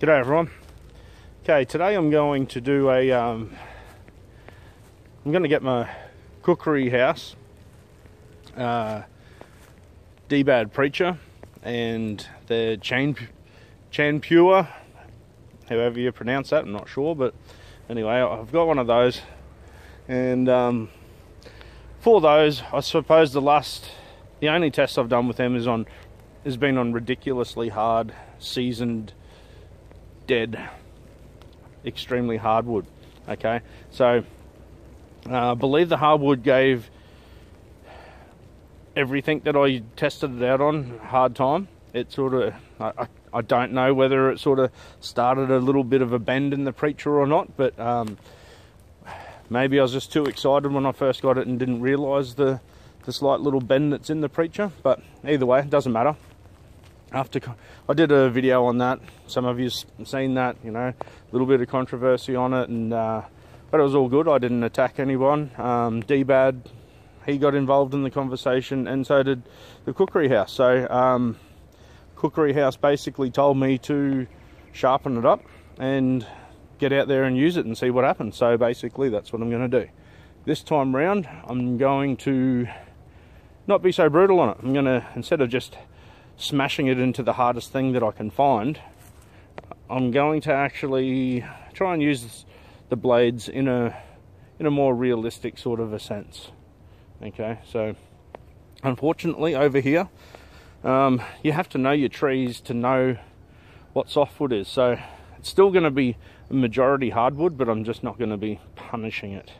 G'day everyone. Okay, today I'm going to do I'm going to get my cookery house, D-Bad Preacher, and the Chanpure, however you pronounce that, I'm not sure, but anyway, I've got one of those, and for those, I suppose the only test I've done with them has been on ridiculously hard, seasoned, dead, extremely hardwood. Okay, so I believe the hardwood gave everything that I tested it out on a hard time. It sort of, I don't know whether it sort of started a little bit of a bend in the Preacher or not, but maybe I was just too excited when I first got it and didn't realise the slight little bend that's in the Preacher. But either way, it doesn't matter. I did a video on that. Some of you've seen that, you know, a little bit of controversy on it, and but it was all good. I didn't attack anyone. D-Bad, he got involved in the conversation, and so did the cookery house. So cookery house basically told me to sharpen it up and get out there and use it and see what happens. So basically that's what I'm going to do. This time round, I'm going to not be so brutal on it. I'm going to, instead of just smashing it into the hardest thing that I can find, I'm going to actually try and use the blades in a more realistic sort of a sense. Okay, so unfortunately over here, you have to know your trees to know what softwood is. So it's still going to be a majority hardwood, but I'm just not going to be punishing it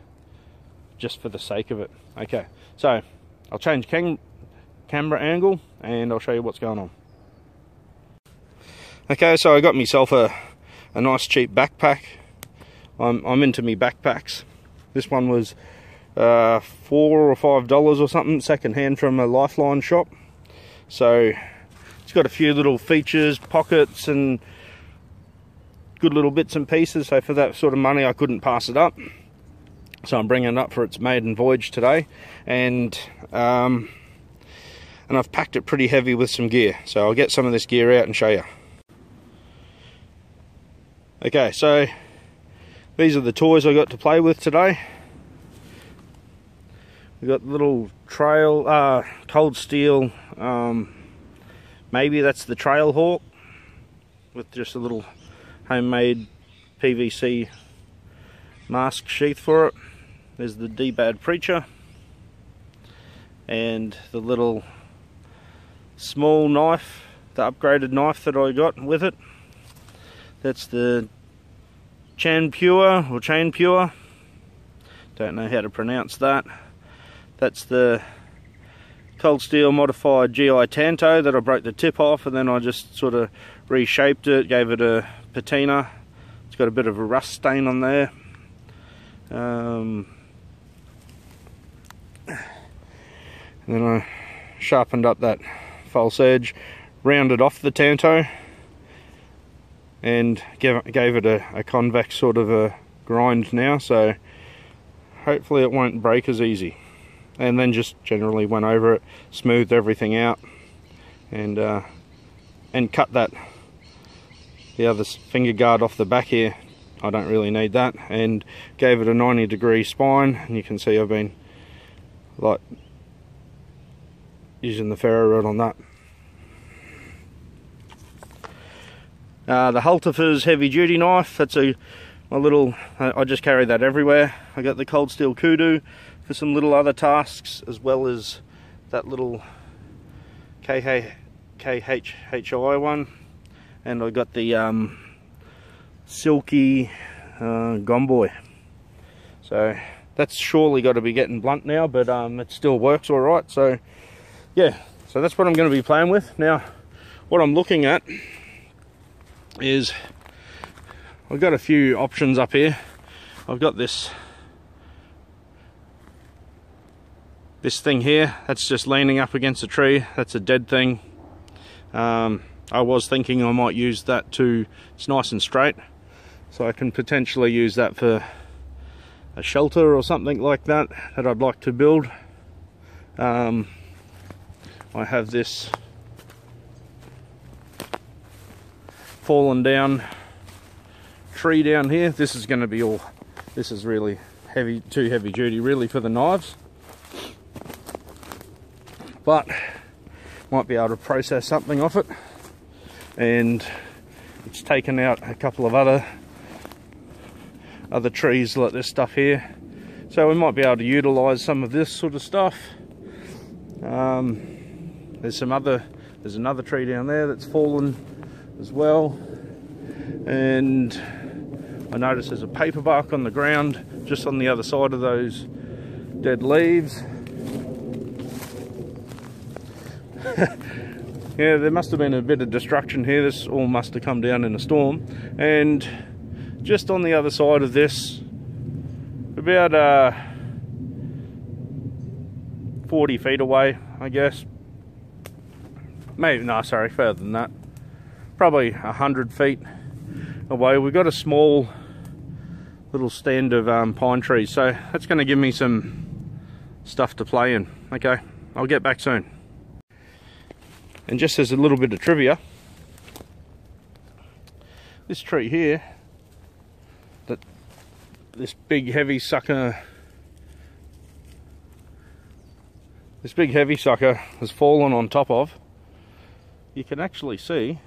just for the sake of it. Okay, so I'll change camera angle and I'll show you what's going on. Okay, so I got myself a nice cheap backpack. I'm into me backpacks. This one was $4 or $5 or something, second hand from a Lifeline shop. So it's got a few little features, pockets and good little bits and pieces. So for that sort of money I couldn't pass it up. So I'm bringing it up for its maiden voyage today, and I've packed it pretty heavy with some gear. So I'll get some of this gear out and show you. Okay, so these are the toys I got to play with today. We've got little trail, cold steel, maybe that's the Trail Hawk, with just a little homemade PVC mask sheath for it. There's the D-Bad Preacher, and the little small knife, the upgraded knife that I got with it. That's the Chanpure or Chanpure, don't know how to pronounce that. That's the cold steel modified GI Tanto that I broke the tip off, and then I just sort of reshaped it, gave it a patina. It's got a bit of a rust stain on there. And then I sharpened up that false edge, rounded off the Tanto, and gave it a convex sort of a grind now, so hopefully it won't break as easy. And then just generally went over it, smoothed everything out, and cut the other finger guard off the back here. I don't really need that, and gave it a 90-degree spine, and you can see I've been like using the ferro rod on that. The Hultafors heavy duty knife, that's my little, I just carry that everywhere. I got the cold steel kudu for some little other tasks, as well as that little KHHI one, and I got the silky Gomboy. So that's surely got to be getting blunt now, but it still works all right. So yeah, so that's what I'm going to be playing with. Now what I'm looking at is I've got a few options up here. I've got this thing here that's just leaning up against a tree. That's a dead thing. I was thinking I might use that it's nice and straight, so I can potentially use that for a shelter or something like that I'd like to build. I have this fallen down tree down here. This is going to be all, this is really heavy, too heavy duty really for the knives, but might be able to process something off it. And it's taken out a couple of other trees like this stuff here, so we might be able to utilize some of this sort of stuff. There's another tree down there that's fallen as well, and I noticed there's a paper bark on the ground just on the other side of those dead leaves. Yeah, there must have been a bit of destruction here. This all must have come down in a storm. And just on the other side of this, about 40 feet away, I guess. Maybe, no, sorry, further than that. Probably 100 feet away, we've got a small little stand of pine trees. So that's going to give me some stuff to play in. Okay, I'll get back soon. And just as a little bit of trivia, this tree here, this big heavy sucker has fallen on top of, you can actually see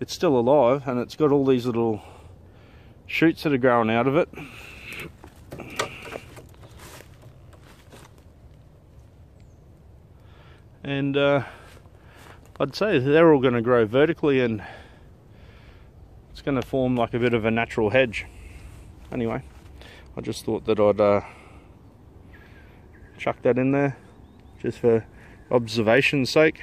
it's still alive, and it's got all these little shoots that are growing out of it. And I'd say they're all going to grow vertically, and it's going to form like a bit of a natural hedge. Anyway, I just thought that I'd chuck that in there just for observation's sake.